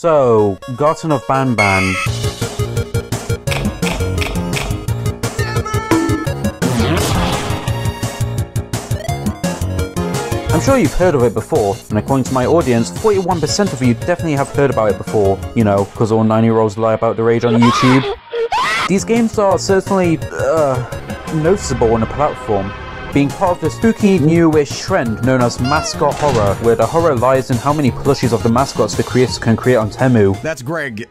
So, Garten of Banban. I'm sure you've heard of it before, and according to my audience, 41% of you definitely have heard about it before. You know, because all 9-year-olds lie about their age on YouTube. These games are certainly, noticeable on the platform, being part of the spooky newish trend known as mascot horror, where the horror lies in how many plushies of the mascots the creators can create on Temu. That's Greg.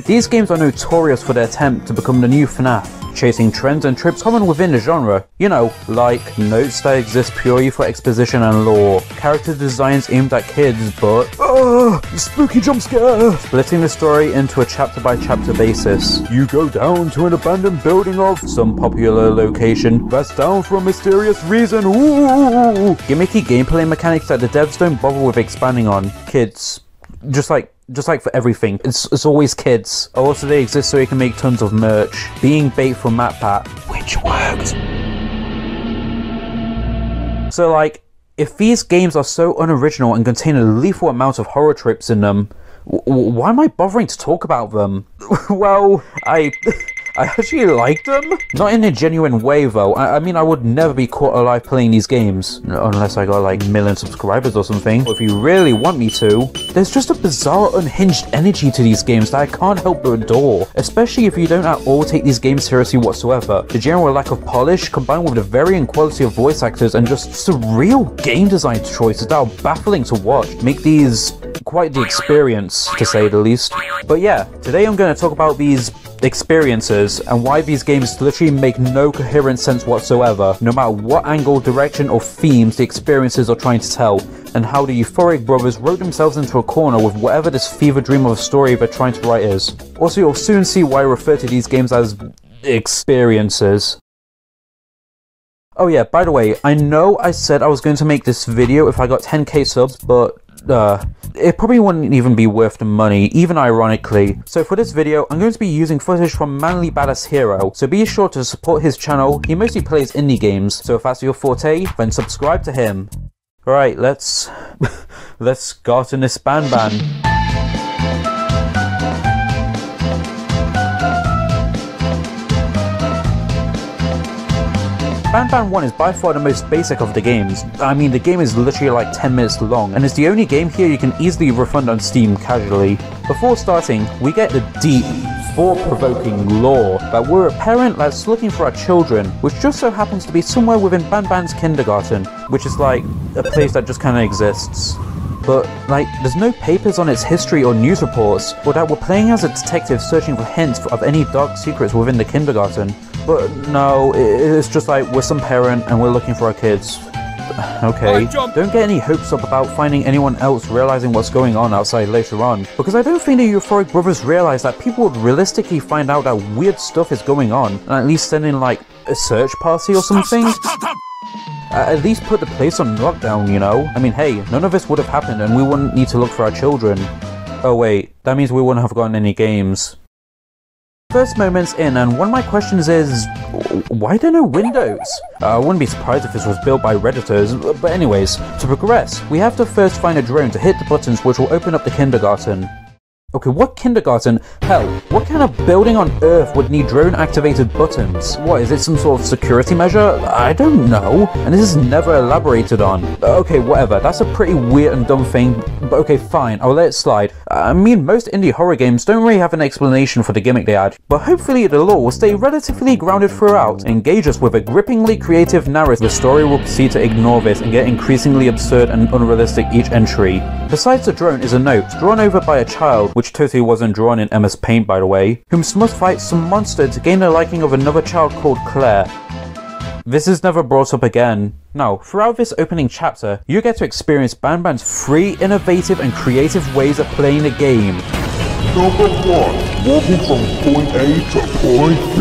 These games are notorious for their attempt to become the new FNAF, chasing trends and tropes common within the genre. You know, like notes that exist purely for exposition and lore, character designs aimed at kids, but spooky jump scare! Splitting the story into a chapter-by-chapter basis. You go down to an abandoned building of some popular location that's down for a mysterious reason. Ooh! Gimmicky gameplay mechanics that the devs don't bother with expanding on. Kids. Just like for everything, it's always kids. Also, they exist so you can make tons of merch. Being bait for MatPat, which worked. So like, if these games are so unoriginal and contain a lethal amount of horror tropes in them, why am I bothering to talk about them? Well, I actually like them. Not in a genuine way though. I mean, I would never be caught alive playing these games. Unless I got like 1 million subscribers or something. Or if you really want me to. There's just a bizarre unhinged energy to these games that I can't help but adore. Especially if you don't at all take these games seriously whatsoever. The general lack of polish combined with the varying quality of voice actors and just surreal game design choices that are baffling to watch make these quite the experience, to say the least. But yeah, today I'm going to talk about these experiences and why these games literally make no coherent sense whatsoever, no matter what angle, direction or themes the experiences are trying to tell, and how the euphoric brothers wrote themselves into a corner with whatever this fever dream of a story they're trying to write is. Also, you'll soon see why I refer to these games as experiences. Oh yeah, by the way, I know I said I was going to make this video if I got 10k subs, but it probably wouldn't even be worth the money, even ironically. So for this video, I'm going to be using footage from Manly Badass Hero, so be sure to support his channel. He mostly plays indie games, so if that's your forte, then subscribe to him. Alright, let's Garten of Banban. Banban 1 is by far the most basic of the games. I mean, the game is literally like 10 minutes long, and it's the only game here you can easily refund on Steam casually. Before starting, we get the deep, thought-provoking lore that we're a parent that's looking for our children, which just so happens to be somewhere within Banban's kindergarten, which is like a place that just kinda exists. But, like, there's no papers on its history or news reports, or that we're playing as a detective searching for hints of any dark secrets within the kindergarten. But no, it's just like, we're some parent and we're looking for our kids. Okay, don't get any hopes up about finding anyone else realizing what's going on outside later on, because I don't think the euphoric brothers realize that people would realistically find out that weird stuff is going on, and at least send in like, a search party or something. At least put the place on lockdown, you know? I mean, hey, none of this would have happened and we wouldn't need to look for our children. Oh wait, that means we wouldn't have gotten any games. First moments in, and one of my questions is, why are there no windows? I wouldn't be surprised if this was built by Redditors, but anyways, to progress, we have to first find a drone to hit the buttons which will open up the kindergarten. Okay, what kindergarten? Hell, what kind of building on Earth would need drone-activated buttons? What, is it some sort of security measure? I don't know, and this is never elaborated on. Okay, whatever, that's a pretty weird and dumb thing, but okay, fine, I'll let it slide. I mean, most indie horror games don't really have an explanation for the gimmick they add, but hopefully the lore will stay relatively grounded throughout, engage us with a grippingly creative narrative. The story will proceed to ignore this and get increasingly absurd and unrealistic each entry. Besides the drone is a note, drawn over by a child, which totally wasn't drawn in MS Paint by the way, who must fight some monster to gain the liking of another child called Claire. This is never brought up again. Now, throughout this opening chapter, you get to experience Banban's 3 innovative and creative ways of playing the game. Number 1. Walking from point A to point B.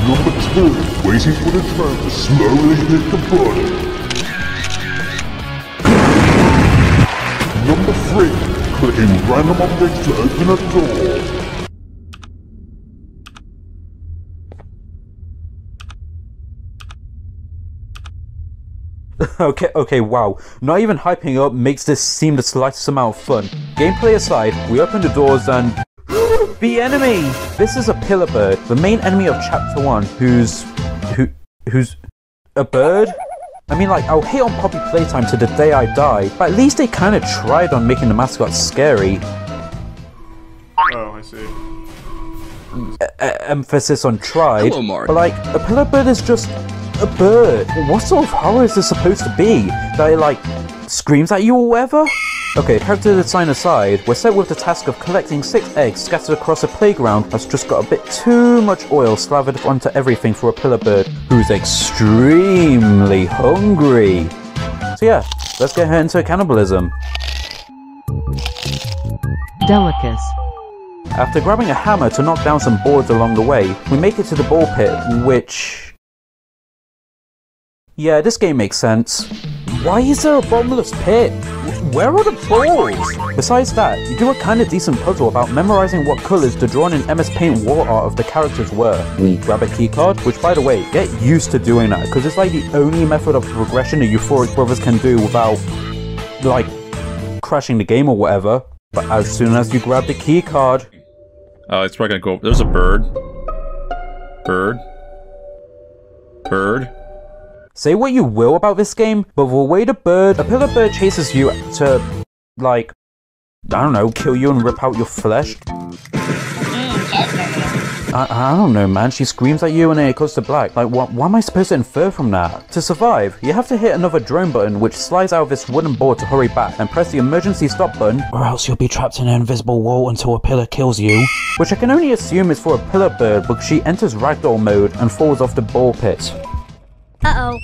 Number 2. Waiting for the drone to slowly hit the button. Number 3. Clicking random objects to open a door. Okay, wow. Not even hyping up makes this seem the slightest amount of fun. Gameplay aside, we open the doors and... the enemy! This is a pillar bird, the main enemy of Chapter 1, who's a bird? I mean, like, I'll hate on Poppy Playtime to the day I die, but at least they kinda tried on making the mascot scary. Oh, I see. Emphasis on tried. Hello, Mark. But like, a pillar bird is just a bird. What sort of horror is this supposed to be? That it like screams at you or whatever? Okay, character design aside, we're set with the task of collecting 6 eggs scattered across a playground that's just got a bit too much oil slathered onto everything for a pillar bird who's extremely hungry. So yeah, let's get her into cannibalism. Delicus. After grabbing a hammer to knock down some boards along the way, we make it to the ball pit, which... yeah, this game makes sense. Why is there a bottomless pit? Where are the balls? Besides that, you do a kinda decent puzzle about memorizing what colours the drawn in MS Paint wall art of the characters were. We grab a keycard, which by the way, get used to doing that, because it's like the only method of progression the Euphoric Brothers can do without, like, crashing the game or whatever. But as soon as you grab the keycard... it's probably gonna go... there's a bird. Bird. Bird. Say what you will about this game, but the way a pillar bird chases you to, like, I don't know, kill you and rip out your flesh. I don't know, man. She screams at you and then it goes to black. Like, what am I supposed to infer from that? To survive, you have to hit another drone button which slides out of this wooden board to hurry back and press the emergency stop button, or else you'll be trapped in an invisible wall until a pillar kills you. Which I can only assume is for a pillar bird because she enters ragdoll mode and falls off the ball pit. Uh-oh.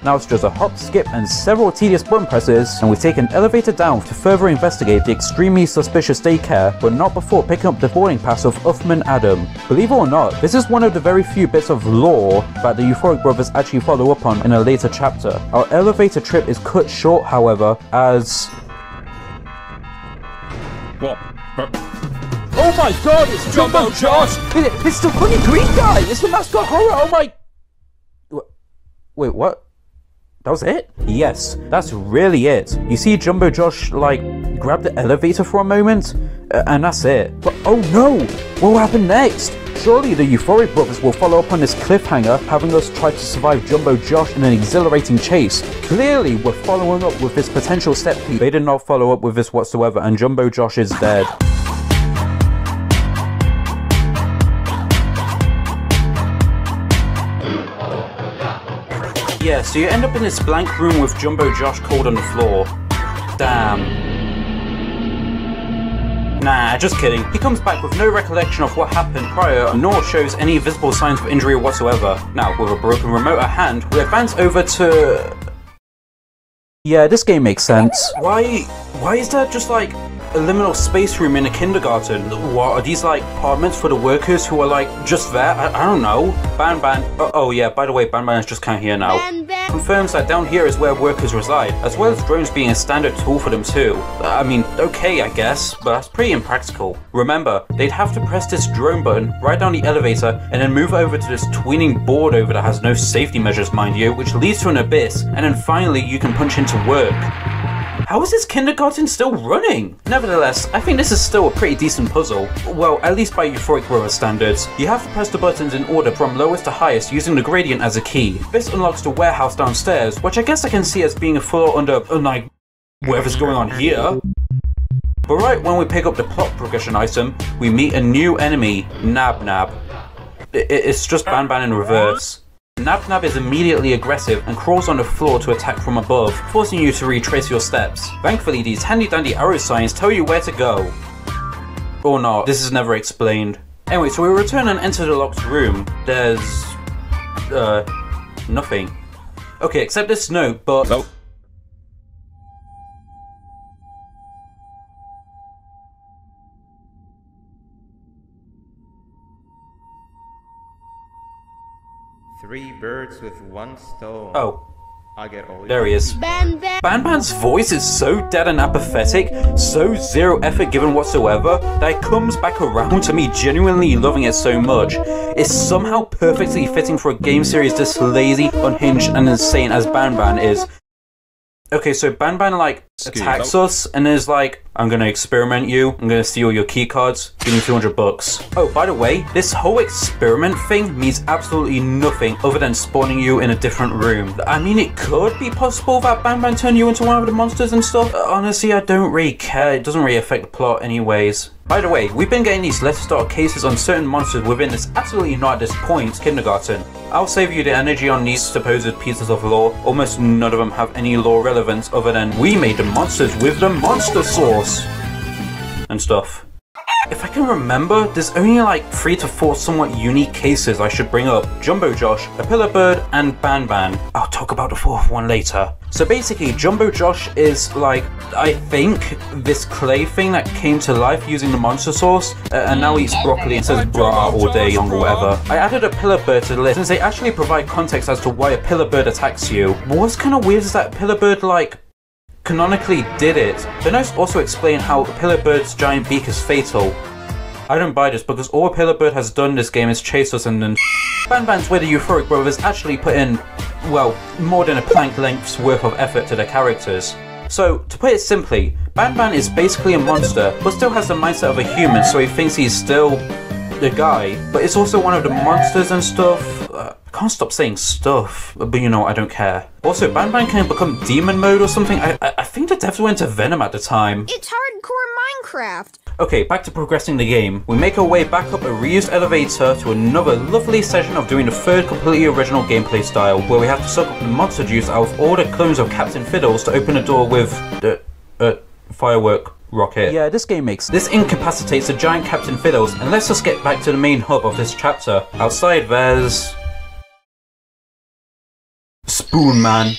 Now it's just a hop, skip, and several tedious button presses, and we take an elevator down to further investigate the extremely suspicious daycare, but not before picking up the boarding pass of Uthman Adam. Believe it or not, this is one of the very few bits of lore that the Euphoric Brothers actually follow up on in a later chapter. Our elevator trip is cut short, however, as... What? oh my god, it's Jumbo Josh! It's the funny green guy! It's the mascot horror! Oh my... wait, what? That was it? Yes, that's really it. You see Jumbo Josh, like, grab the elevator for a moment, and that's it. But oh no! What will happen next? Surely the Euphoric Brothers will follow up on this cliffhanger, having us try to survive Jumbo Josh in an exhilarating chase. Clearly, we're following up with this potential set piece. They did not follow up with this whatsoever, and Jumbo Josh is dead. Yeah, so you end up in this blank room with Jumbo Josh cold on the floor. Damn. Nah, just kidding. He comes back with no recollection of what happened prior, nor shows any visible signs of injury whatsoever. Now, with a broken remote at hand, we advance over to... yeah, this game makes sense. Why is there just like a liminal space room in a kindergarten? What, are these like apartments for the workers who are like just there? I don't know. Banban, oh yeah, by the way, Banban is just kind of here now. Confirms that down here is where workers reside, as well as drones being a standard tool for them too. I mean, okay I guess, but that's pretty impractical. Remember, they'd have to press this drone button, ride down the elevator, and then move over to this tweening board over that has no safety measures mind you, which leads to an abyss, and then finally you can punch into work. How is this kindergarten still running? Nevertheless, I think this is still a pretty decent puzzle. Well, at least by Euphoric Brothers standards. You have to press the buttons in order from lowest to highest using the gradient as a key. This unlocks the warehouse downstairs, which I guess I can see as being a floor under, like, whatever's going on here. But right when we pick up the plot progression item, we meet a new enemy, Nab Nab. It's just Banban in reverse. Nab Nab is immediately aggressive and crawls on the floor to attack from above, forcing you to retrace your steps. Thankfully, these handy dandy arrow signs tell you where to go. Or not, this is never explained. Anyway, so we return and enter the locked room. There's... nothing. Okay, except this note, but... Nope. Three birds with one stone. oh, I get all there he is. Banban's voice is so dead and apathetic, so zero effort given whatsoever, that it comes back around to me genuinely loving it so much. It's somehow perfectly fitting for a game series this lazy, unhinged, and insane as Banban is. Okay, so Banban, like, attacks us and is like, I'm gonna experiment you, I'm gonna steal your keycards, give me $200. Oh, by the way, this whole experiment thing means absolutely nothing other than spawning you in a different room. I mean, it could be possible that Banban turn you into one of the monsters and stuff. Honestly, I don't really care. It doesn't really affect the plot anyways. By the way, we've been getting these letter start cases on certain monsters within this absolutely not at this point kindergarten. I'll save you the energy on these supposed pieces of lore. Almost none of them have any lore relevance other than we made the monsters with the monster sauce and stuff. If I can remember, there's only like 3 to 4 somewhat unique cases I should bring up. Jumbo Josh, a pillar bird, and Banban. I'll talk about the 4th one later. So basically, Jumbo Josh is like, I think, this clay thing that came to life using the monster sauce, and now eats broccoli and says brah all day long or whatever. I added a pillar bird to the list since they actually provide context as to why a pillar bird attacks you. What's kind of weird is that pillar bird, like, canonically did it. The notes also explain how a pillar bird's giant beak is fatal. I don't buy this because all a pillar bird has done in this game is chase us and then Banban's where the Euphoric Brothers actually put in, well, more than a plank length's worth of effort to their characters. So, to put it simply, Banban is basically a monster, but still has the mindset of a human, so he thinks he's still the guy, but it's also one of the monsters and stuff. I can't stop saying stuff, but you know, I don't care. Also, Banban can become demon mode or something. I think the devs went to Venom at the time. It's hardcore Minecraft. Okay, back to progressing the game. We make our way back up a reused elevator to another lovely session of doing the 3rd completely original gameplay style, where we have to suck up the monster juice out of all the clones of Captain Fiddles to open the door with the firework rocket. Yeah, this game makes. This incapacitates the giant Captain Fiddles, and let's just get back to the main hub of this chapter. Outside there's Spoon Man.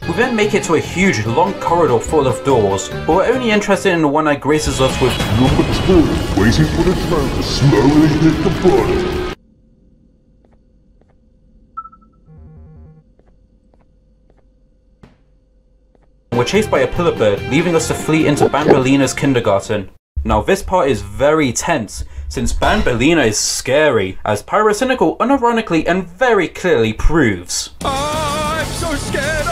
We then make it to a huge, long corridor full of doors, but we're only interested in the one that graces us with Number 2, waiting for the turn to slowly hit the button. we're chased by a pillar bird, leaving us to flee into Banbalina's kindergarten. Now this part is very tense, since Banbalina is scary, as Pyrocynical unironically and very clearly proves. I'm so scared!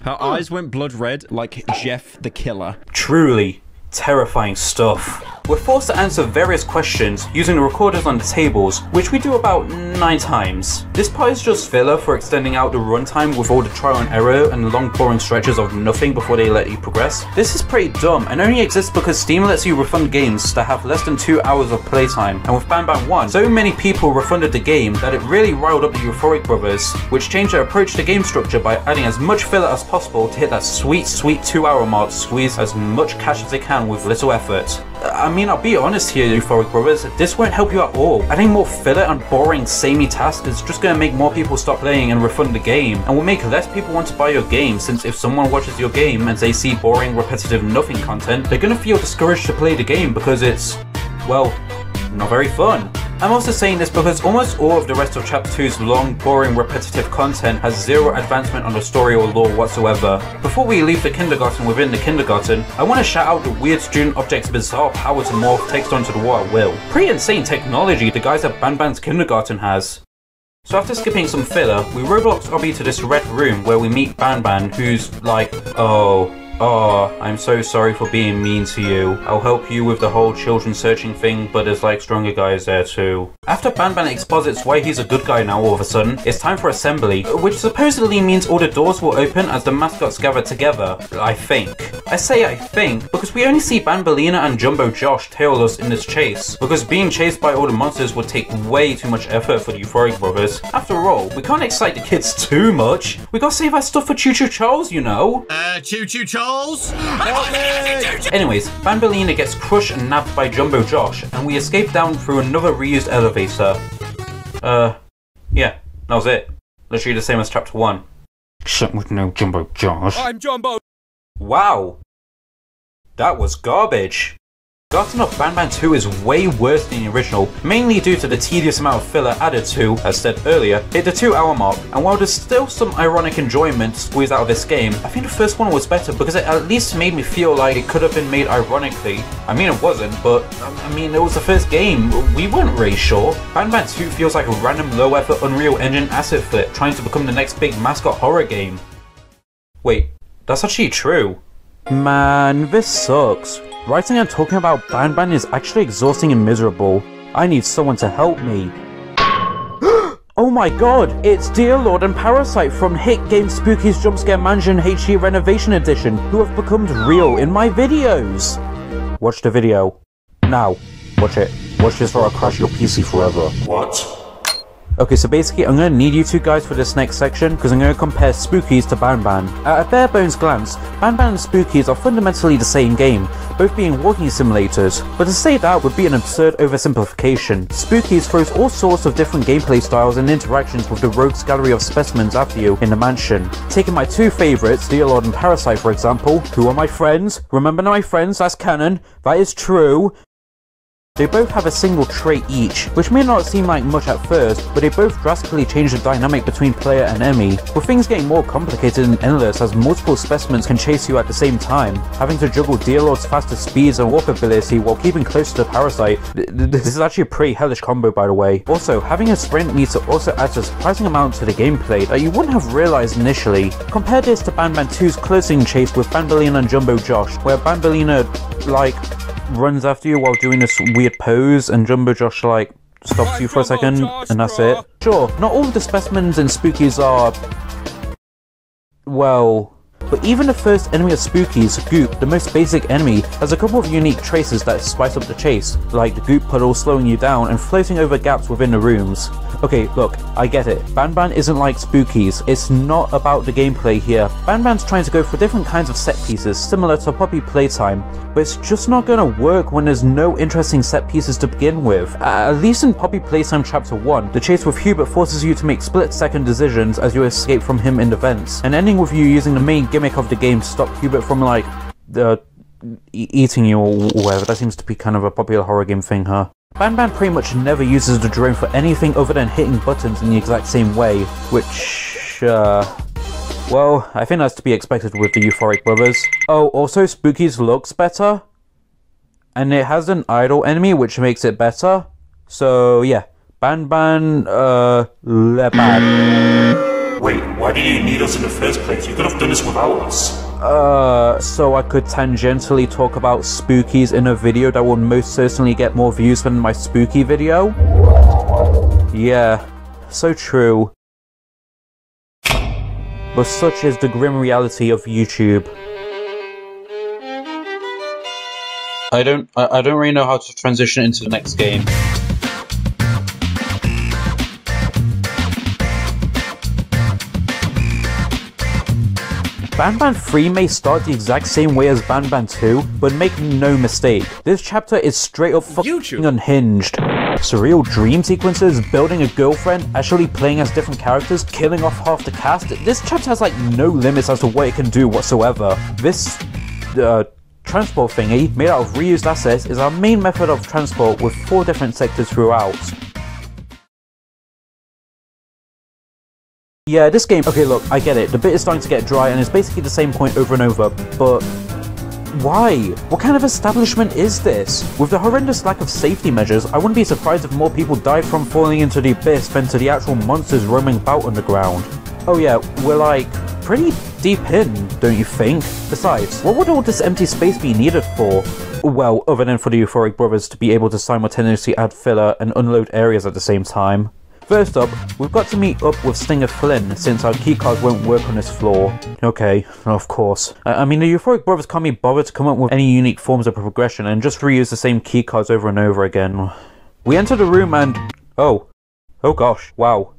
Her eyes went blood red like Jeff the Killer. Truly terrifying stuff. We're forced to answer various questions using the recorders on the tables, which we do about 9 times. This part is just filler for extending out the runtime with all the trial and error and long boring stretches of nothing before they let you progress. This is pretty dumb and only exists because Steam lets you refund games that have less than 2 hours of playtime, and with Banban 1, so many people refunded the game that it really riled up the Euphoric Brothers, which changed their approach to game structure by adding as much filler as possible to hit that sweet 2-hour mark to squeeze as much cash as they can with little effort. I mean, I'll be honest here, Euphoric Brothers, this won't help you at all. Adding more filler and boring, samey tasks is just going to make more people stop playing and refund the game, and will make less people want to buy your game, since if someone watches your game and they see boring, repetitive, nothing content, they're going to feel discouraged to play the game because it's, well, not very fun. I'm also saying this because almost all of the rest of Chapter 2's long, boring, repetitive content has zero advancement on the story or lore whatsoever. Before we leave the kindergarten within the kindergarten, I want to shout out the weird student object's bizarre power to morph text onto the wall at will. Pretty insane technology the guys at Banban's kindergarten has. So after skipping some filler, we Roblox Obby to this red room where we meet Banban, who's like, oh, I'm so sorry for being mean to you. I'll help you with the whole children searching thing, but there's like stronger guys there too. After Banban exposits why he's a good guy now all of a sudden, it's time for assembly, which supposedly means all the doors will open as the mascots gather together, I think. I say I think, because we only see Banbalina and Jumbo Josh tail us in this chase, because being chased by all the monsters would take way too much effort for the Euphoric Brothers. After all, we can't excite the kids too much. We gotta save our stuff for Choo Choo Charles, you know. Choo Choo Charles? Anyways, Banbalina gets crushed and nabbed by Jumbo Josh, and we escape down through another reused elevator. Yeah, that was it. Literally the same as Chapter 1. Except with no Jumbo Josh. I'm Jumbo! Wow! That was garbage. Garten of Banban 2 is way worse than the original, mainly due to the tedious amount of filler added to, as said earlier, hit the 2-hour mark, and while there's still some ironic enjoyment squeezed out of this game, I think the first one was better because it at least made me feel like it could have been made ironically. I mean it wasn't, but I mean it was the first game, we weren't really sure. Banban 2 feels like a random low effort Unreal Engine asset flip trying to become the next big mascot horror game. Wait, that's actually true. Man, this sucks. Writing and talking about Banban is actually exhausting and miserable. I need someone to help me. Oh my god, it's Dear Lord and Parasite from hit game Spooky's Jumpscare Mansion HD Renovation Edition who have become real in my videos. Watch the video. Now, watch it. Watch this or I'll crash your PC forever. What? Okay, so basically I'm going to need you two guys for this next section because I'm going to compare Spookies to Banban. At a bare bones glance, Banban and Spookies are fundamentally the same game, both being walking simulators, but to say that would be an absurd oversimplification. Spookies throws all sorts of different gameplay styles and interactions with the rogues gallery of specimens after you in the mansion. Taking my two favourites, Dear Lord and Parasite for example, who are my friends? Remember my friends, that's canon, that is true. They both have a single trait each, which may not seem like much at first, but they both drastically change the dynamic between player and enemy, with things getting more complicated and endless as multiple specimens can chase you at the same time, having to juggle Dear Lord's faster speeds and warp ability while keeping close to the Parasite. This is actually a pretty hellish combo by the way. Also, having a sprint meter also adds a surprising amount to the gameplay that you wouldn't have realised initially. Compare this to Banban 2's closing chase with Banbalina and Jumbo Josh, where Banbalina, like, runs after you while doing this weird pose and Jumbo Josh like stops you for a second and that's it. Sure, not all of the specimens and Spookies are, well, but even the first enemy of Spookies, Goop, the most basic enemy, has a couple of unique traces that spice up the chase, like the Goop puddle slowing you down and floating over gaps within the rooms. Okay, look, I get it. Banban isn't like Spookies. It's not about the gameplay here. Banban's trying to go for different kinds of set pieces, similar to Poppy Playtime, but it's just not gonna work when there's no interesting set pieces to begin with. At least in Poppy Playtime Chapter 1, the chase with Hubert forces you to make split-second decisions as you escape from him in the vents, and ending with you using the main gimmick of the game to stop Hubert from, like, eating you or whatever. That seems to be kind of a popular horror game thing, huh? Banban pretty much never uses the drone for anything other than hitting buttons in the exact same way, which, well, I think that's to be expected with the Euphoric Brothers. Oh, also Spookies looks better, and it has an idle enemy which makes it better, so yeah, Banban, bad. Wait, why did you need us in the first place? You could have done this without us. So I could tangentially talk about Spookies in a video that would most certainly get more views than my Spooky video? Yeah, so true. But such is the grim reality of YouTube. I don't really know how to transition into the next game. Banban 3 may start the exact same way as Banban 2, but make no mistake, this chapter is straight up fucking unhinged. Surreal dream sequences, building a girlfriend, actually playing as different characters, killing off half the cast. This chapter has like no limits as to what it can do whatsoever. This, transport thingy, made out of reused assets, is our main method of transport with 4 different sectors throughout. Yeah, this game, okay look, I get it, the bit is starting to get dry and it's basically the same point over and over, but why? What kind of establishment is this? With the horrendous lack of safety measures, I wouldn't be surprised if more people died from falling into the abyss than to the actual monsters roaming about underground. Oh yeah, we're like, pretty deep in, don't you think? Besides, what would all this empty space be needed for? Well, other than for the Euphoric Brothers to be able to simultaneously add filler and unload areas at the same time. First up, we've got to meet up with Stinger Flynn, since our keycards won't work on this floor. Okay, of course. I mean, the Euphoric Brothers can't be bothered to come up with any unique forms of progression and just reuse the same keycards over and over again. We enter the room and... oh gosh, wow.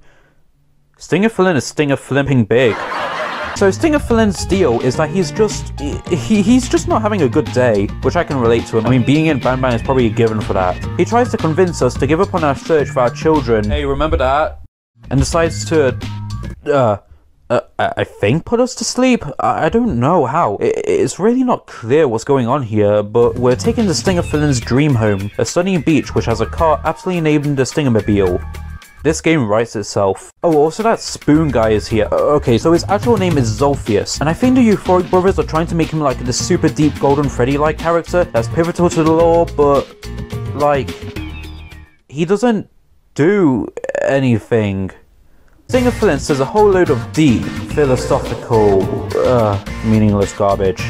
Stinger Flynn is Stinger Flimping big. So Stinger Flynn's deal is that he's just not having a good day, which I can relate to him. I mean, being in Banban is probably a given for that. He tries to convince us to give up on our search for our children. Hey, remember that? And decides to, I think put us to sleep? I don't know how. It's really not clear what's going on here, but we're taking the Stinger Villain's dream home, a stunning beach which has a car aptly named the Stingermobile. This game writes itself. Oh, also that Spoon guy is here. Okay, so his actual name is Zolphius, and I think the Euphoric brothers are trying to make him like this super deep Golden Freddy-like character that's pivotal to the lore, but like, he doesn't do anything. Stinger Flint says a whole load of deep, philosophical, meaningless garbage.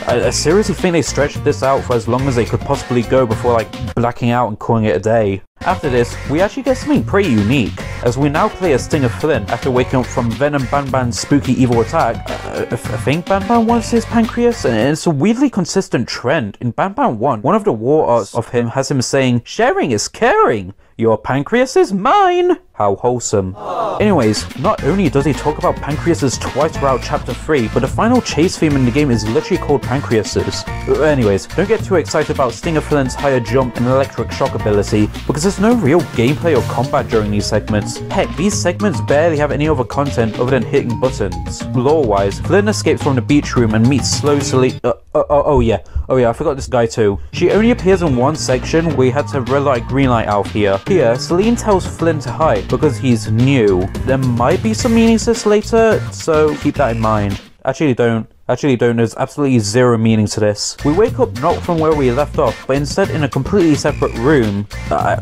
I seriously think they stretched this out for as long as they could possibly go before like blacking out and calling it a day. After this, we actually get something pretty unique, as we now play as Stinger Flint after waking up from Venom Banban's spooky evil attack. I think Banban wants his pancreas, and it's a weirdly consistent trend. In Banban 1, one of the war arts of him has him saying, "Sharing is caring! Your pancreas is mine!" How wholesome. Anyways, not only does he talk about pancreases twice throughout chapter 3, but the final chase theme in the game is literally called pancreases. Anyways, don't get too excited about Stinger Flint's higher jump and electric shock ability, because there's no real gameplay or combat during these segments. Heck, these segments barely have any other content other than hitting buttons. Lore-wise, Flint escapes from the beach room and meets Slow Celine. Oh yeah, I forgot this guy too. She only appears in one section. We had to red light, green light out here. Here, Celine tells Flint to hide because he's new. There might be some meanings to this later, so keep that in mind. Actually don't. There's absolutely zero meaning to this. We wake up not from where we left off, but instead in a completely separate room,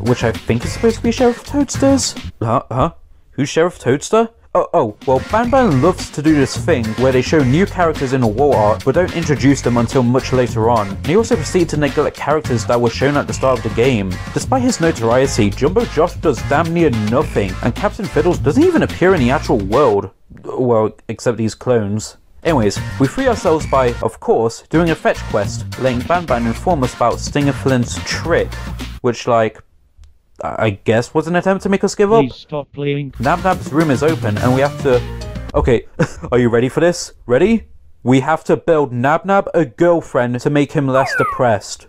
which I think is supposed to be Sheriff Toadster's? Huh? Who's Sheriff Toadster? Oh, well, Banban loves to do this thing where they show new characters in a wall art, but don't introduce them until much later on. And he also proceeded to neglect characters that were shown at the start of the game. Despite his notoriety, Jumbo Josh does damn near nothing, and Captain Fiddles doesn't even appear in the actual world. Well, except these clones. Anyways, we free ourselves by, of course, doing a fetch quest, letting Banban inform us about Stinger Flint's trick, which, like, I guess was an attempt to make us give up. Please stop playing. Nabnab's room is open and we have to... Okay, are you ready for this? Ready? We have to build Nabnab a girlfriend to make him less depressed.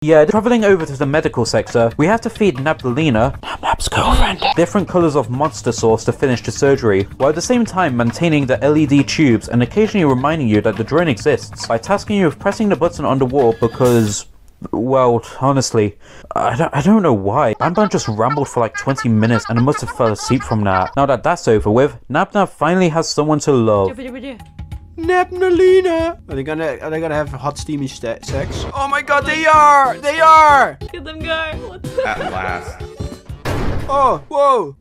Yeah, travelling over to the medical sector, we have to feed Nabdelina, Nabnab's girlfriend, different colours of monster sauce to finish the surgery, while at the same time maintaining the LED tubes and occasionally reminding you that the drone exists by tasking you with pressing the button on the wall because... Well, honestly, I don't know why. Banban just rambled for like 20 minutes and I must have fell asleep from that. Now that that's over with, Nabnab finally has someone to love. Nabnalina! Are they gonna have hot steamy sex? Oh my god, they are! They are! Look at them go. At last. Oh, whoa!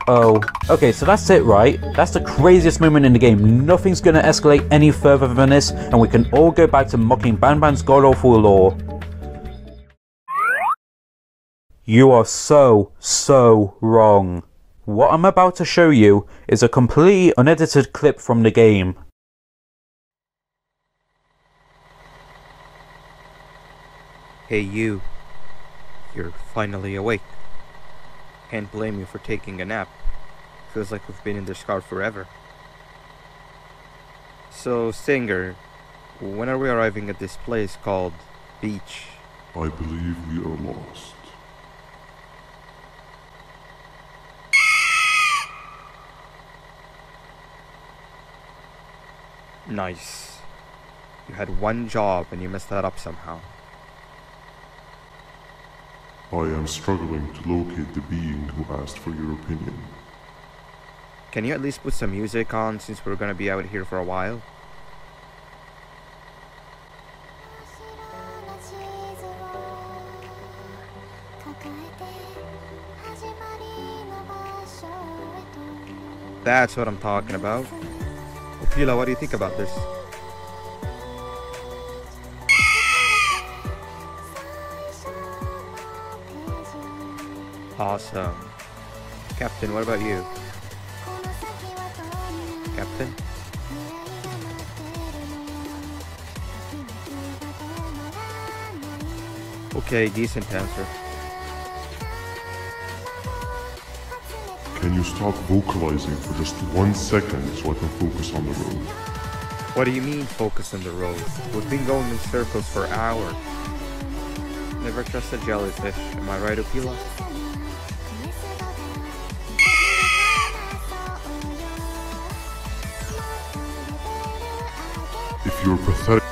Oh, okay, so that's it, right? That's the craziest moment in the game. Nothing's gonna escalate any further than this, and we can all go back to mocking Banban's god-awful lore. You are so wrong. What I'm about to show you is a completely unedited clip from the game. Hey you. You're finally awake. Can't blame you for taking a nap. Feels like we've been in this car forever. So, Stinger, when are we arriving at this place called Beach? I believe we are lost. Nice. You had one job and you messed that up somehow. I am struggling to locate the being who asked for your opinion. Can you at least put some music on since we're gonna be out here for a while? That's what I'm talking about. Opila, what do you think about this? Awesome. Captain, what about you? Captain? Okay, decent answer. Can you stop vocalizing for just 1 second so I can focus on the road? What do you mean focus on the road? We've been going in circles for hours. Never trust a jellyfish, am I right, Opila? if you're pathetic.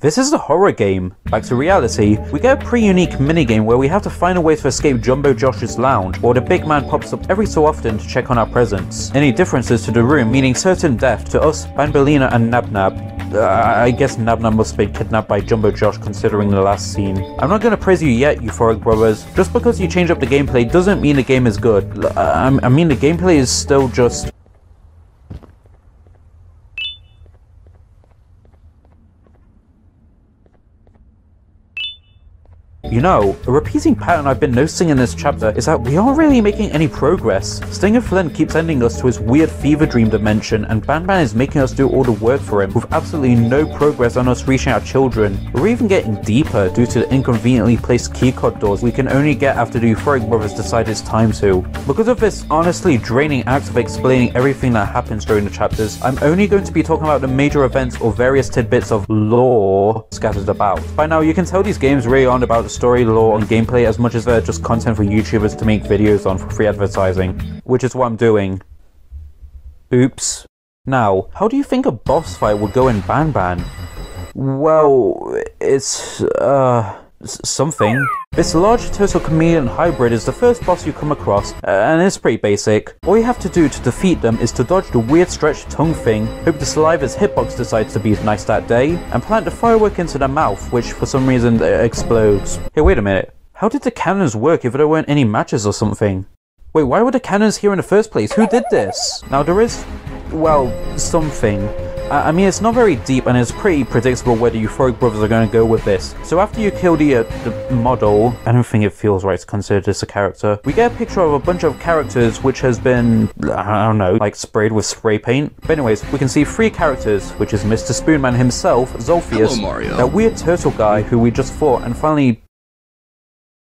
This is the horror game. Back to reality, we get a pretty unique minigame where we have to find a way to escape Jumbo Josh's lounge, while the big man pops up every so often to check on our presence. Any differences to the room, meaning certain death to us, Banbalina and Nabnab. I guess Nabnab must have been kidnapped by Jumbo Josh considering the last scene. I'm not gonna praise you yet, Euphoric Brothers. Just because you change up the gameplay doesn't mean the game is good. I mean the gameplay is still just... You know, a repeating pattern I've been noticing in this chapter is that we aren't really making any progress. Stinger Flynn keeps sending us to his weird fever dream dimension, and Banban is making us do all the work for him, with absolutely no progress on us reaching our children. We're even getting deeper due to the inconveniently placed keycard doors we can only get after the Euphoric Brothers decide it's time to. Because of this honestly draining act of explaining everything that happens during the chapters, I'm only going to be talking about the major events or various tidbits of lore scattered about. By now you can tell these games really aren't about the story, lore, and gameplay as much as they're just content for YouTubers to make videos on for free advertising, which is what I'm doing. Oops. Now, how do you think a boss fight would go in Banban? Well, it's, something. This large turtle chameleon hybrid is the first boss you come across, and it's pretty basic. All you have to do to defeat them is to dodge the weird stretched tongue thing, hope the saliva's hitbox decides to be nice that day, and plant the firework into their mouth, which for some reason explodes. Hey, wait a minute. How did the cannons work if there weren't any matches or something? Wait, why were the cannons here in the first place? Who did this? Now there is, well, something. I mean, it's not very deep, and it's pretty predictable where the Euphoric Brothers are going to go with this. So after you kill the model, I don't think it feels right to consider this a character, we get a picture of a bunch of characters which has been, I don't know, like sprayed with spray paint. But anyways, we can see 3 characters, which is Mr. Spoonman himself, Zolphius, Hello, Mario. that weird turtle guy who we just fought, and finally...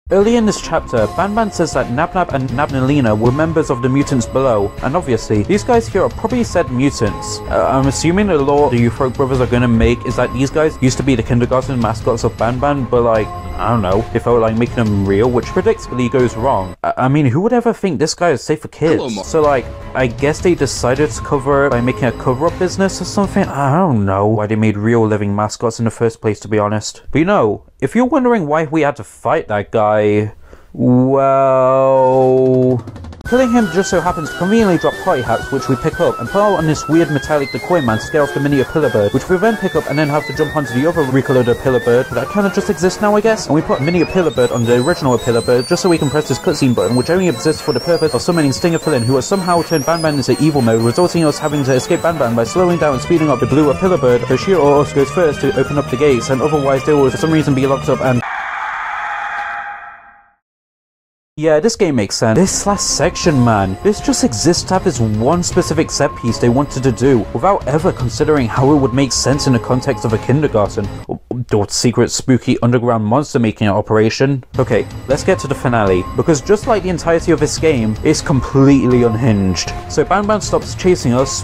Early in this chapter, Banban says that Nabnab and Nabnalina were members of the mutants below, and obviously, these guys here are probably said mutants. I'm assuming the lore the Euphoric Brothers are gonna make is that these guys used to be the kindergarten mascots of Banban, but like, I don't know, they felt like making them real, which predictably goes wrong. I mean, who would ever think this guy is safe for kids? So like, I guess they decided to cover it by making a cover-up business or something? I don't know why they made real living mascots in the first place, to be honest. But you know, if you're wondering why we had to fight that guy, well... Killing him just so happens to conveniently drop party hats, which we pick up and put out on this weird metallic decoy man to scare off the miniature pillar bird, which we then pick up and then have to jump onto the other recolored pillar bird that kind of just exists now, I guess. And we put a miniature pillar bird on the original pillar bird just so we can press this cutscene button, which only exists for the purpose of summoning Stinger Flynn, who has somehow turned Banban into evil mode, resulting in us having to escape Banban by slowing down and speeding up the blue pillar bird, so she or us goes first to open up the gates, and otherwise they will for some reason be locked up and... Yeah, this game makes sense. This last section, man, this just exists to have this one specific set piece they wanted to do, without ever considering how it would make sense in the context of a kindergarten, or secret spooky underground monster making an operation. Okay, let's get to the finale, because just like the entirety of this game, it's completely unhinged. So Banban stops chasing us,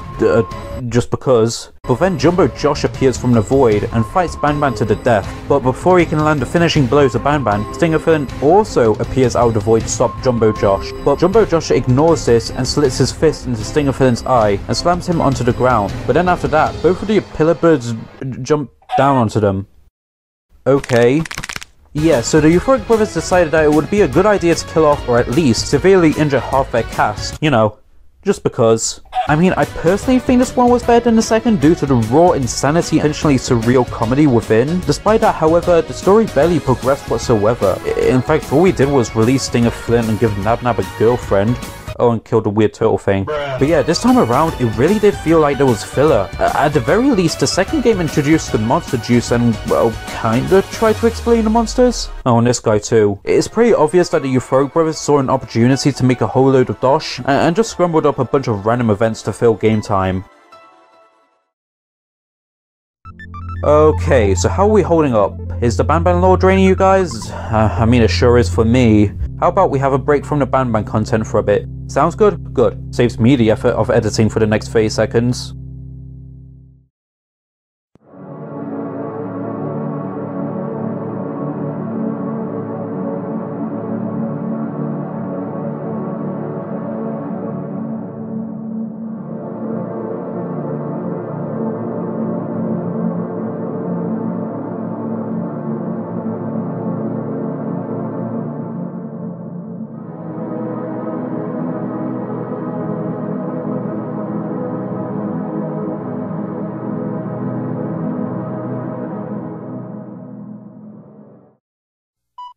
just because, but then Jumbo Josh appears from the void and fights Banban to the death, but before he can land a finishing blow to Banban, Stinger Flynn also appears out of the void to stop Jumbo Josh, but Jumbo Josh ignores this and slits his fist into Stinger Flynn's eye and slams him onto the ground, but then after that, both of the pillar birds jump down onto them. Okay. Yeah, so the Euphoric Brothers decided that it would be a good idea to kill off or at least severely injure half their cast, you know, just because. I mean, I personally think this one was better than the second due to the raw insanity and intentionally surreal comedy within. Despite that, however, the story barely progressed whatsoever. In fact, all we did was release Stinger Flynn and give Nabnab a girlfriend. Oh, and killed the weird turtle thing. But yeah, this time around, it really did feel like there was filler. At the very least, the second game introduced the monster juice and, well, kinda tried to explain the monsters. Oh, and this guy too. It's pretty obvious that the Euphoric Brothers saw an opportunity to make a whole load of dosh, and just scrambled up a bunch of random events to fill game time. Okay, so how are we holding up? Is the Banban lore draining you guys? I mean, it sure is for me. How about we have a break from the Banban content for a bit? Sounds good? Good. Saves me the effort of editing for the next 30 seconds.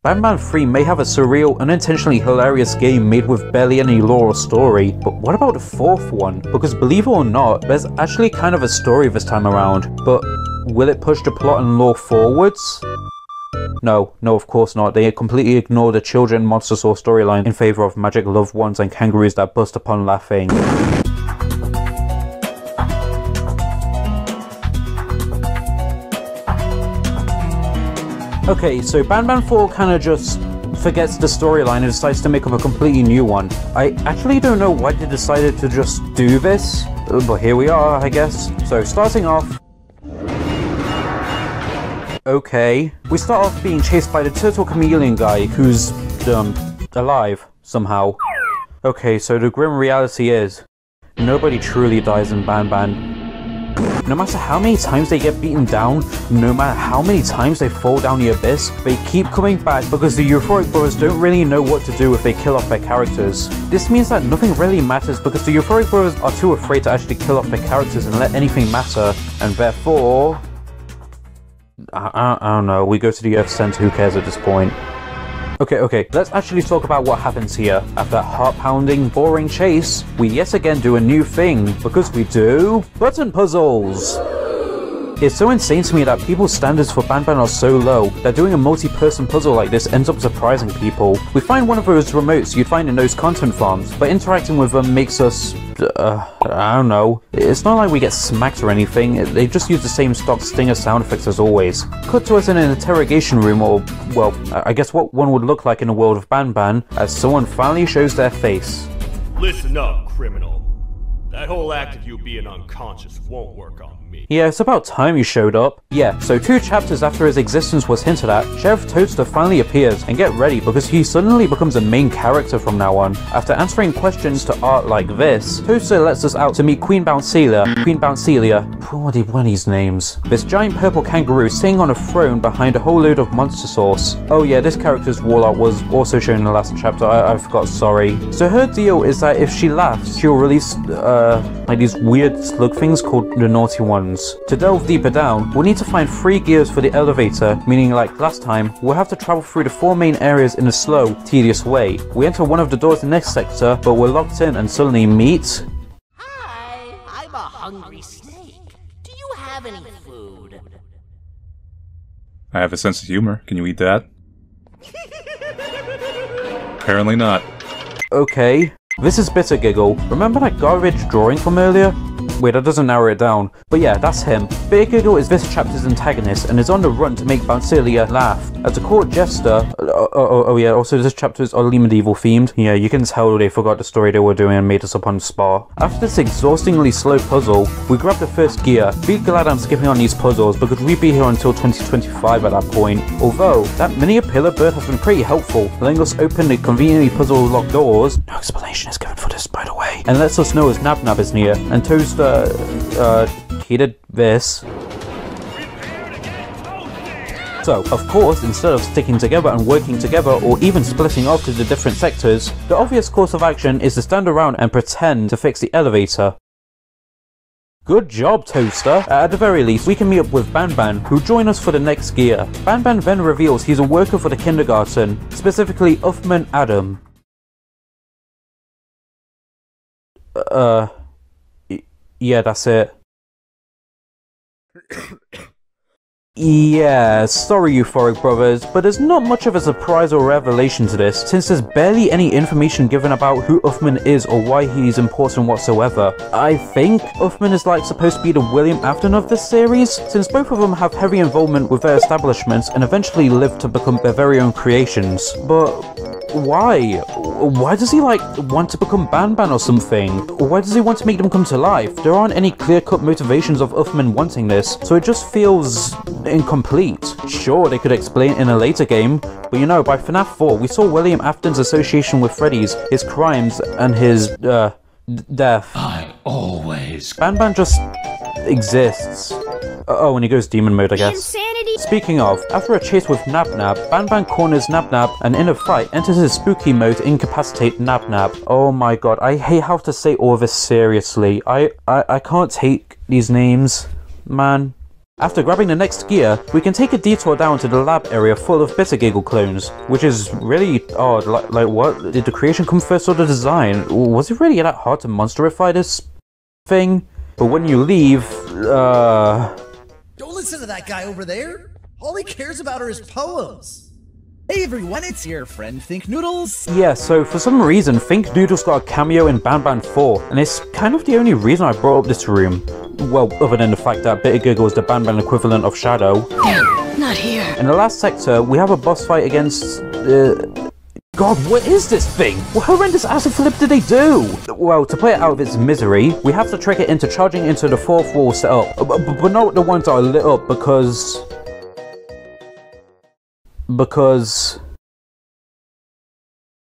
Banban 3 may have a surreal, unintentionally hilarious game made with barely any lore or story, but what about the fourth one? Because believe it or not, there's actually kind of a story this time around, but will it push the plot and lore forwards? No, of course not. They completely ignore the children monster source storyline in favor of magic loved ones and kangaroos that bust upon laughing. Okay, so Banban 4 kinda just forgets the storyline and decides to make up a completely new one. I actually don't know why they decided to just do this, but here we are, I guess. So starting off... Okay, we start off being chased by the turtle chameleon guy who's, alive, somehow. Okay, so the grim reality is, nobody truly dies in Banban. No matter how many times they get beaten down, no matter how many times they fall down the abyss, they keep coming back because the Euphoric Brothers don't really know what to do if they kill off their characters. This means that nothing really matters because the Euphoric Brothers are too afraid to actually kill off their characters and let anything matter, and therefore... I don't know, we go to the Earth Center, who cares at this point? Okay, let's actually talk about what happens here. After that heart-pounding, boring chase, we yet again do a new thing, because we do... button puzzles! It's so insane to me that people's standards for Banban are so low that doing a multi-person puzzle like this ends up surprising people. We find one of those remotes you'd find in those content farms, but interacting with them makes us... I don't know. It's not like we get smacked or anything, they just use the same stock stinger sound effects as always. Cut to us in an interrogation room or, well, I guess what one would look like in the world of Banban, as someone finally shows their face. Listen up, criminal. That whole act of you being unconscious won't work on me. Yeah, it's about time you showed up. Yeah, so 2 chapters after his existence was hinted at, Sheriff Toadster finally appears, and get ready because he suddenly becomes a main character from now on. After answering questions to art like this, Toadster lets us out to meet Queen Bouncelia, what are these names? This giant purple kangaroo sitting on a throne behind a whole load of monster sauce. Oh yeah, this character's wall art was also shown in the last chapter, I forgot, sorry. So her deal is that if she laughs, she'll release, like these weird slug things called the Naughty Ones. To delve deeper down, we'll need to find 3 gears for the elevator, meaning like last time, we'll have to travel through the 4 main areas in a slow, tedious way. We enter one of the doors in the next sector, but we're locked in and suddenly meet... Hi, I'm a hungry snake. Do you have any food? I have a sense of humor. Can you eat that? Apparently not. Okay. This is Bitter Giggle. Remember that garbage drawing from earlier? Wait, that doesn't narrow it down. But yeah, that's him. Bitter Giggle is this chapter's antagonist and is on the run to make Bouncelia laugh. As a court jester... Oh yeah, also this chapter is oddly medieval themed. Yeah, you can tell they forgot the story they were doing and made us up on the spot. After this exhaustingly slow puzzle, we grab the first gear. Be glad I'm skipping on these puzzles because we'd be here until 2025 at that point. Although, that miniature pillar bird has been pretty helpful, letting us open the conveniently puzzle-locked doors. No explanation is given for this, by the way. And lets us know as Nab Nab is near, and Toaster, he did this. So, of course, instead of sticking together and working together or even splitting off to the different sectors, the obvious course of action is to stand around and pretend to fix the elevator. Good job, Toaster. At the very least, we can meet up with Banban, who'll join us for the next gear. Banban then reveals he's a worker for the kindergarten, specifically Uthman Adam. Yeah, that's it. Yeah, sorry Euphoric Brothers, but there's not much of a surprise or revelation to this, since there's barely any information given about who Uthman is or why he's important whatsoever. I think Uthman is like supposed to be the William Afton of this series, since both of them have heavy involvement with their establishments and eventually live to become their very own creations. But why? Why does he like want to become Banban or something? Or why does he want to make them come to life? There aren't any clear-cut motivations of Uthman wanting this, so it just feels incomplete. Sure, they could explain in a later game, but you know, by FNAF 4, we saw William Afton's association with Freddy's, his crimes, and his, death. I always... Banban just exists. Oh, and he goes demon mode, I guess. Insanity. Speaking of, after a chase with Nab Nab, Banban corners Nab Nab and in a fight enters his spooky mode to incapacitate Nab Nab. Oh my god, I hate how to say all this seriously. I can't take these names, man. After grabbing the next gear, we can take a detour down to the lab area full of Bitter Giggle clones, which is really odd. Like what? Did the creation come first or the design? Was it really that hard to monsterify this thing? But when you leave, Don't listen to that guy over there. All he cares about are his poems. Hey everyone, it's your friend Think Noodles. Yeah, so for some reason, Think Noodles got a cameo in Banban 4, and it's kind of the only reason I brought up this room. Well, other than the fact that Bitter Giggle is the Banban equivalent of Shadow. Not here. In the last sector, we have a boss fight against... God, what is this thing? What horrendous acid flip did they do? Well, to play it out of its misery, we have to trick it into charging into the fourth wall setup, but not the ones that are lit up because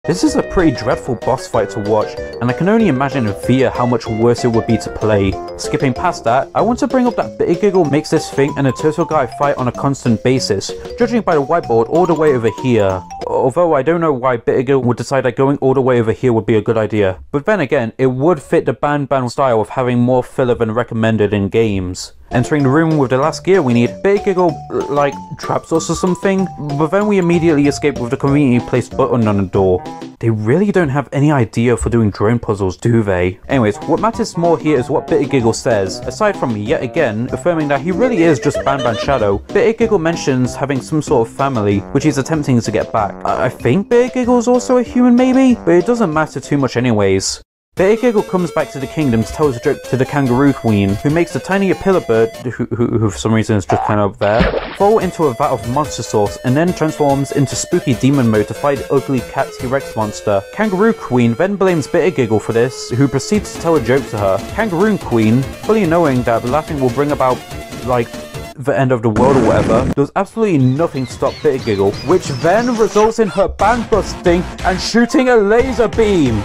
this is a pretty dreadful boss fight to watch, and I can only imagine in fear how much worse it would be to play. Skipping past that, I want to bring up that Bitter Giggle makes this thing and the turtle guy fight on a constant basis, judging by the whiteboard all the way over here. Although I don't know why Bitter Giggle would decide that going all the way over here would be a good idea. But then again, it would fit the Banban style of having more filler than recommended in games. Entering the room with the last gear we need, Bitter Giggle, like, traps us or something, but then we immediately escape with the conveniently placed button on the door. They really don't have any idea for doing drone puzzles, do they? Anyways, what matters more here is what Bitter Giggle says. Aside from yet again affirming that he really is just Banban Shadow, Bitter Giggle mentions having some sort of family, which he's attempting to get back. I think Bitter Giggle is also a human maybe, but it doesn't matter too much anyways. Bitter Giggle comes back to the kingdom to tell his joke to the kangaroo queen, who makes the tiny pillar bird, who for some reason is just kind of there, fall into a vat of monster sauce and then transforms into spooky demon mode to fight the ugly cat T-Rex monster. Kangaroo Queen then blames Bitter Giggle for this, who proceeds to tell a joke to her. Kangaroo Queen, fully knowing that laughing will bring about, like, the end of the world or whatever, does absolutely nothing to stop Bitter Giggle, which then results in her band busting and shooting a laser beam!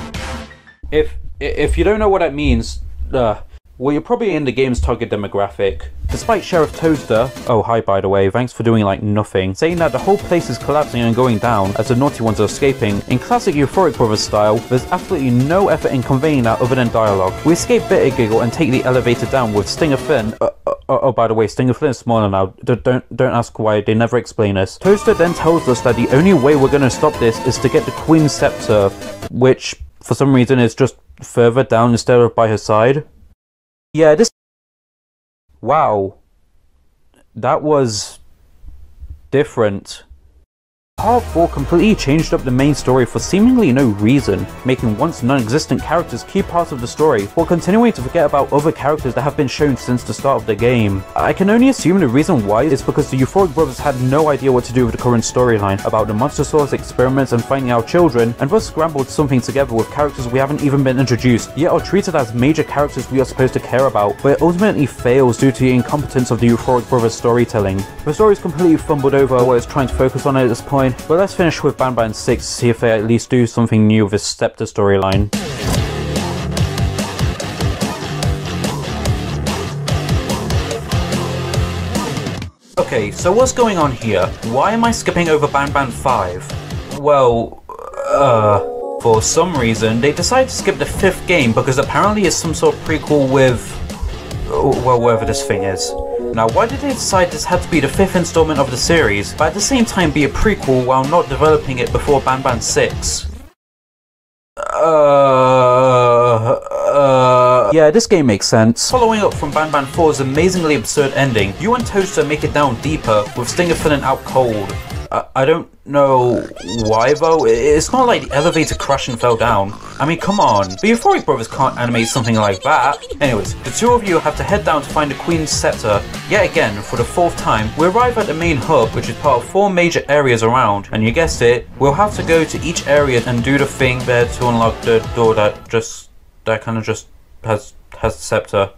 If you don't know what that means, well, you're probably in the game's target demographic. Despite Sheriff Toaster, oh hi by the way, thanks for doing like nothing, saying that the whole place is collapsing and going down as the naughty ones are escaping, in classic Euphoric Brothers style, there's absolutely no effort in conveying that other than dialogue. We escape Bitter Giggle and take the elevator down with Stinger Flynn. Oh, by the way, Stinger Flynn is smaller now. Don't ask why, they never explain this. Toaster then tells us that the only way we're gonna stop this is to get the Queen's Scepter, which, for some reason, is just further down instead of by her side. Yeah, this... Wow. That was... different. Part 4 completely changed up the main story for seemingly no reason, making once non-existent characters key parts of the story, while continuing to forget about other characters that have been shown since the start of the game. I can only assume the reason why is because the Euphoric Brothers had no idea what to do with the current storyline about the Monster Source experiments and finding our children, and thus scrambled something together with characters we haven't even been introduced, yet are treated as major characters we are supposed to care about, but it ultimately fails due to the incompetence of the Euphoric Brothers storytelling. The story is completely fumbled over what it's trying to focus on at this point, but let's finish with Banban 6 to see if they at least do something new with this Scepter storyline. Okay, so what's going on here? Why am I skipping over Banban 5? Well, for some reason, they decided to skip the 5th game because apparently it's some sort of prequel with... well, whatever this thing is. Now, why did they decide this had to be the 5th installment of the series, but at the same time be a prequel while not developing it before Banban 6? Yeah, this game makes sense. Following up from Banban 4's amazingly absurd ending, you and Toaster make it down deeper, with Stinger filling out cold. I don't know why though, it's not like the elevator crashed and fell down. I mean, come on, the Euphoric Brothers can't animate something like that. Anyways, the two of you have to head down to find the Queen's Scepter. Yet again, for the 4th time, we arrive at the main hub, which is part of 4 major areas around, and you guessed it, we'll have to go to each area and do the thing there to unlock the door that kind of just has the scepter.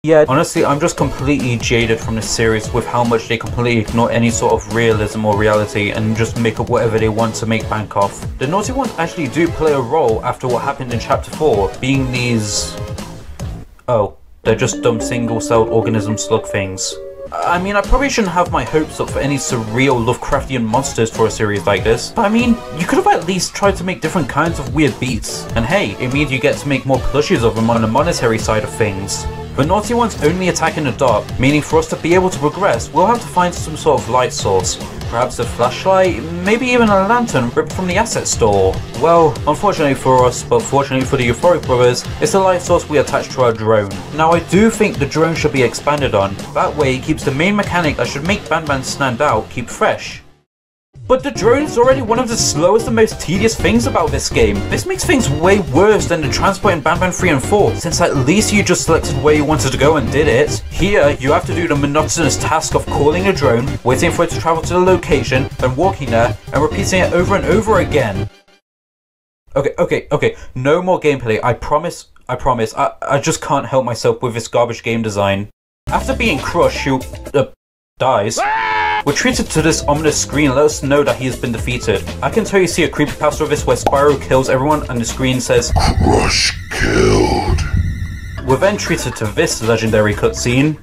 Yeah, honestly, I'm just completely jaded from this series with how much they completely ignore any sort of realism or reality and just make up whatever they want to make bank off. The naughty ones actually do play a role after what happened in Chapter 4, being these... oh, they're just dumb single-celled organism slug things. I mean, I probably shouldn't have my hopes up for any surreal Lovecraftian monsters for a series like this, but I mean, you could have at least tried to make different kinds of weird beasts. And hey, it means you get to make more plushies of them on the monetary side of things. The naughty ones only attack in the dark, meaning for us to be able to progress, we'll have to find some sort of light source. Perhaps a flashlight, maybe even a lantern ripped from the asset store. Well, unfortunately for us, but fortunately for the Euphoric Brothers, it's the light source we attach to our drone. Now I do think the drone should be expanded on. That way it keeps the main mechanic that should make Banban stand out keep fresh. But the drone is already one of the slowest and most tedious things about this game. This makes things way worse than the transport in Banban 3 and 4, since at least you just selected where you wanted to go and did it. Here, you have to do the monotonous task of calling a drone, waiting for it to travel to the location, then walking there, and repeating it over and over again. Okay, no more gameplay, I promise. I just can't help myself with this garbage game design. After being crushed, Shu dies. We're treated to this ominous screen let us know that he has been defeated. I can tell you see a creepypasta of this where Spyro kills everyone and the screen says Crush killed. We're then treated to this legendary cutscene.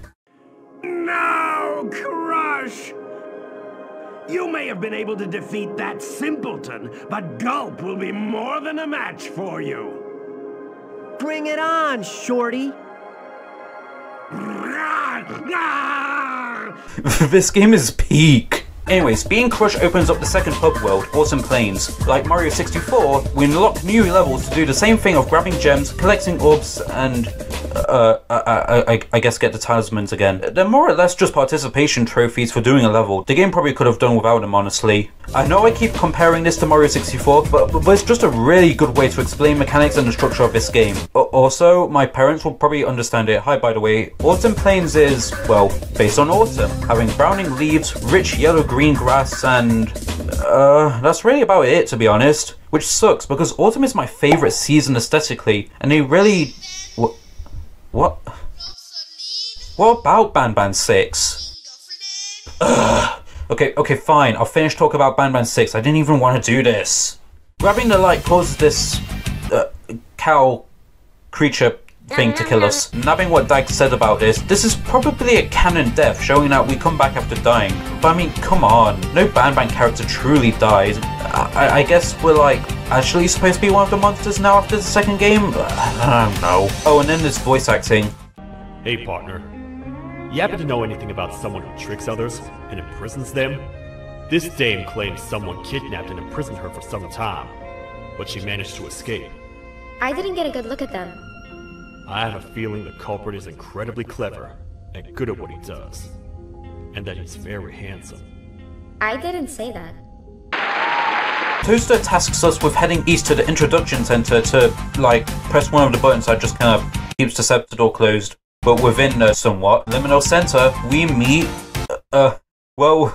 No, Crush! You may have been able to defeat that simpleton, but Gulp will be more than a match for you. Bring it on, Shorty. This game is peak. Anyways, being crushed opens up the second hub world, Autumn Plains. Like Mario 64, we unlock new levels to do the same thing of grabbing gems, collecting orbs, and I guess get the talismans again. They're more or less just participation trophies for doing a level. The game probably could have done without them, honestly. I know I keep comparing this to Mario 64, but it's just a really good way to explain mechanics and the structure of this game. Also, my parents will probably understand it. Hi, by the way. Autumn Plains is, well, based on autumn, having browning leaves, rich yellow-green grass, and that's really about it, to be honest. Which sucks, because autumn is my favourite season aesthetically, and they really... What? What about Banban 6? Ugh. Okay, fine. I'll finish talking about Banban 6. I didn't even want to do this. Grabbing the light causes this cow creature thing to kill us. Nabbing what Dag said about this is probably a canon death, showing that we come back after dying. But I mean, come on. No Banban character truly dies. I guess we're like actually supposed to be one of the monsters now after the second game? I don't know. Oh, and then there's voice acting. Hey partner, you happen to know anything about someone who tricks others and imprisons them? This dame claims someone kidnapped and imprisoned her for some time, but she managed to escape. I didn't get a good look at them. I have a feeling the culprit is incredibly clever and good at what he does, and that he's very handsome. I didn't say that. Toaster tasks us with heading east to the introduction center to, like, press one of the buttons that just kind of keeps the scepter door closed. But within the somewhat liminal center, we meet,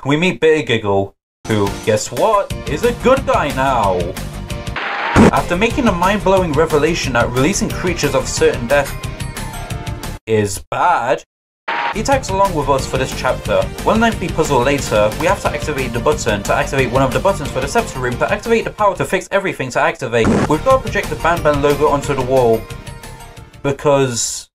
we meet Bitter Giggle, who, guess what, is a good guy now. After making a mind-blowing revelation that releasing creatures of certain death is bad, he tags along with us for this chapter. One lengthy puzzle later, we have to activate the button to activate one of the buttons for the scepter room to activate the power to fix everything to activate. We've got to project the Banban logo onto the wall because...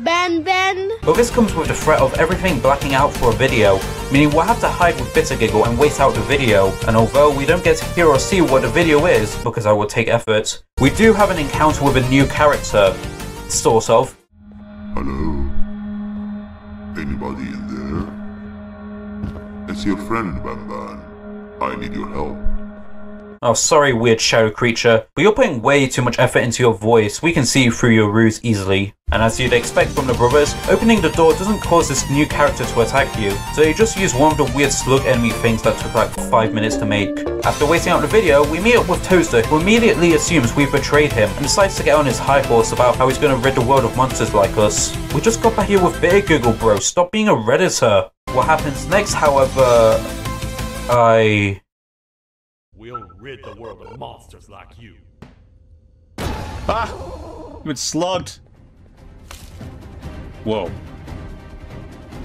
Banban! But this comes with the threat of everything blacking out for a video, meaning we'll have to hide with Bitter Giggle and wait out the video, and although we don't get to hear or see what the video is, because I will take effort, we do have an encounter with a new character, sort of. Hello? Anybody in there? It's your friend, Banban. I need your help. Oh, sorry, weird shadow creature, but you're putting way too much effort into your voice. We can see you through your ruse easily. And as you'd expect from the brothers, opening the door doesn't cause this new character to attack you, so you just use one of the weird slug enemy things that took like 5 minutes to make. After waiting out the video, we meet up with Toaster, who immediately assumes we've betrayed him, and decides to get on his high horse about how he's going to rid the world of monsters like us. We just got back here with Bitter Giggle, bro. Stop being a Redditor. What happens next, however... We'll rid the world of monsters like you. Ah! You've been slugged! Whoa.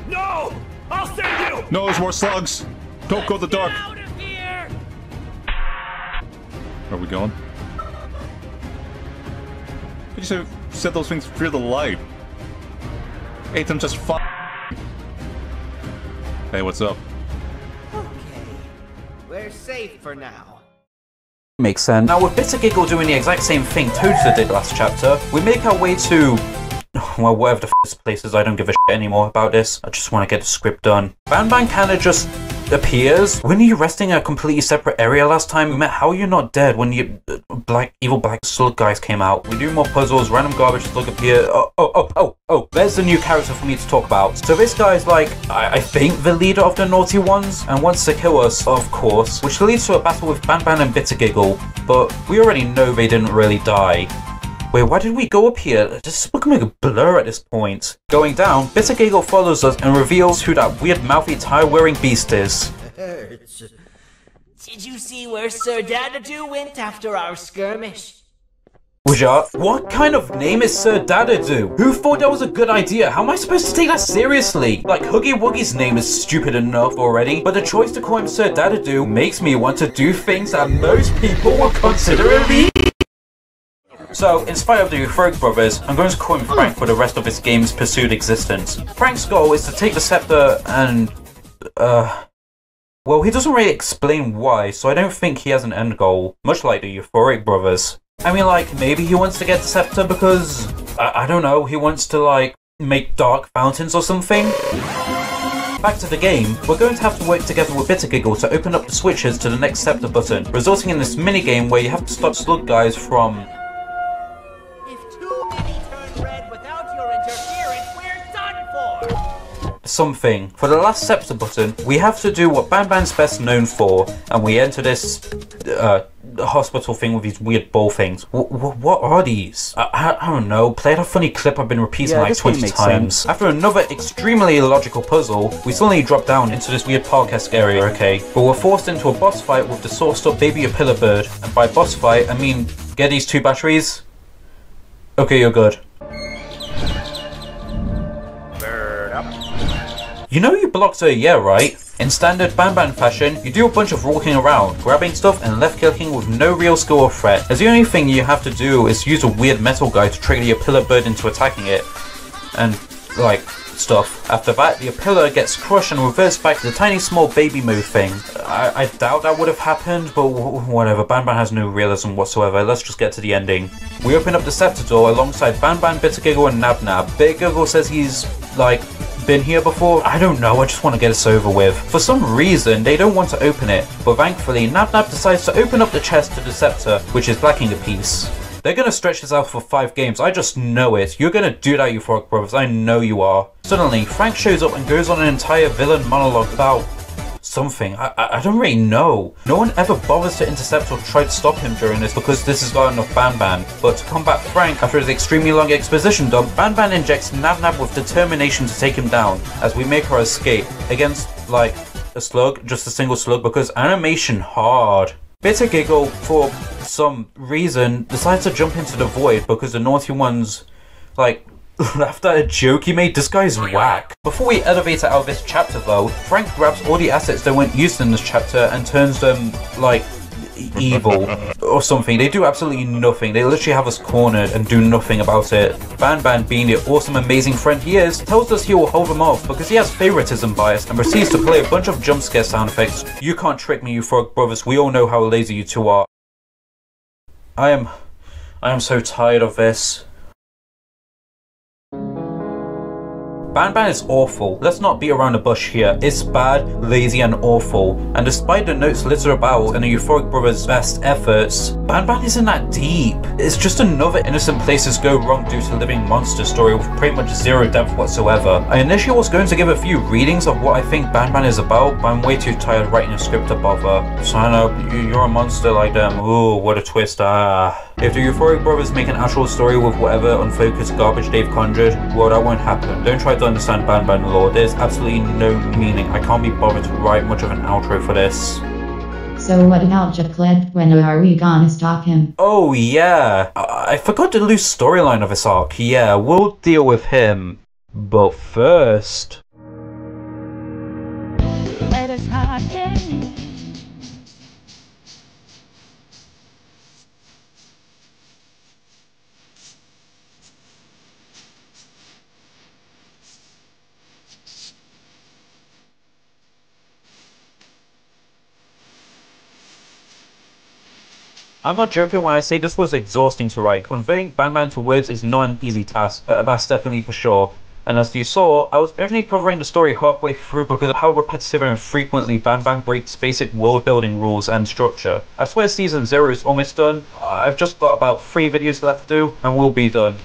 No! I'll save you! No, there's more slugs! Don't go to the dark! Get out of here! Where are we going? You just said those things fear the light. Ate them just fine. Hey, what's up? Okay, we're safe for now. Makes sense. Now with Bitter Giggle doing the exact same thing Toadster did last chapter, we make our way to... well, whatever the this place is, I don't give a shit anymore about this. I just want to get the script done. Banban kinda just appears. When you resting in a completely separate area last time? We met How You're Not Dead when you evil black slug guys came out. We do more puzzles, random garbage slug appear. Oh, there's the new character for me to talk about. So this guy's like, I think the leader of the naughty ones and wants to kill us, of course, which leads to a battle with Banban and Bitter Giggle, but we already know they didn't really die. Wait, why did we go up here? This is becoming a blur at this point. Going down, Bitter Giggle follows us and reveals who that weird mouthy tire-wearing beast is. Did you see where Sir Dadadoo went after our skirmish? Wuja, what kind of name is Sir Dadadoo? Who thought that was a good idea? How am I supposed to take that seriously? Like, Huggy Wuggy's name is stupid enough already, but the choice to call him Sir Dadadoo makes me want to do things that most people would consider illegal. So, in spite of the Euphoric brothers, I'm going to call him Frank for the rest of this game's pursued existence. Frank's goal is to take the scepter and... well, he doesn't really explain why, so I don't think he has an end goal, much like the Euphoric brothers. I mean, like, maybe he wants to get the scepter because... I don't know, he wants to, like, make dark fountains or something? Back to the game, we're going to have to work together with Bitter Giggle to open up the switches to the next scepter button, resulting in this minigame where you have to stop slug guys from... something. For the last scepter button, we have to do what Banban's best known for, and we enter this hospital thing with these weird ball things. What are these? I don't know. Play that funny clip I've been repeating like 20 times. After another extremely illogical puzzle, we suddenly drop down into this weird park-esque area, okay? But we're forced into a boss fight with the sauced up baby Apilla bird, and by boss fight, I mean, get these 2 batteries? Okay, you're good. You know you blocked her, yeah, right? In standard Banban fashion, you do a bunch of walking around, grabbing stuff and left clicking with no real skill or threat, as the only thing you have to do is use a weird metal guy to trigger the Apilla bird into attacking it. And, like, stuff. After that, the Apilla gets crushed and reverts back to the tiny small baby moo thing. I doubt that would have happened, but whatever, Banban has no realism whatsoever. Let's just get to the ending. We open up the scepter door alongside Banban, Bitter Giggle and Nab Nab. Bitter Giggle says he's, like, been here before? I don't know, I just want to get this over with. For some reason, they don't want to open it, but thankfully, Nab Nab decides to open up the chest to the scepter, which is lacking a piece. They're gonna stretch this out for 5 games, I just know it. You're gonna do that, Euphoric brothers, I know you are. Suddenly, Frank shows up and goes on an entire villain monologue about... something. I don't really know. No one ever bothers to intercept or try to stop him during this because this is Garten of Banban. But to combat Frank after his extremely long exposition dump, Banban injects Nab Nab with determination to take him down as we make our escape against, like, a slug, just a single slug, because animation hard. Bitter Giggle, for some reason, decides to jump into the void because the naughty ones, like, laughed at a joke he made. This guy's whack. Before we elevate it out of this chapter though, Frank grabs all the assets that weren't used in this chapter and turns them, like, evil or something. They do absolutely nothing. They literally have us cornered and do nothing about it. Banban, being the awesome amazing friend he is, tells us he will hold them off because he has favoritism bias and proceeds to play a bunch of jump scare sound effects. You can't trick me, Euphoric brothers. We all know how lazy you two are. I am so tired of this. Banban is awful. Let's not beat around the bush here. It's bad, lazy and awful. And despite the notes littered about and the Euphoric brothers' best efforts, Banban isn't that deep. It's just another innocent places go wrong due to living monster story with pretty much zero depth whatsoever. I initially was going to give a few readings of what I think Banban is about, but I'm way too tired writing a script to bother. So I know, you're a monster like them. Ooh, what a twist. If the Euphoric brothers make an actual story with whatever unfocused garbage they've conjured, well, that won't happen. Don't try to understand Banban lore. There's absolutely no meaning. I can't be bothered to write much of an outro for this. So what about Juggle? When are we gonna stop him? Oh yeah, I forgot the loose storyline of this arc. Yeah, we'll deal with him. But first... Let us hide. I'm not joking when I say this was exhausting to write. Conveying Banban to words is not an easy task, that's definitely for sure. And as you saw, I was only covering the story halfway through because of how repetitive and frequently Banban breaks basic world building rules and structure. I swear season 0 is almost done. I've just got about 3 videos left to do, and we'll be done.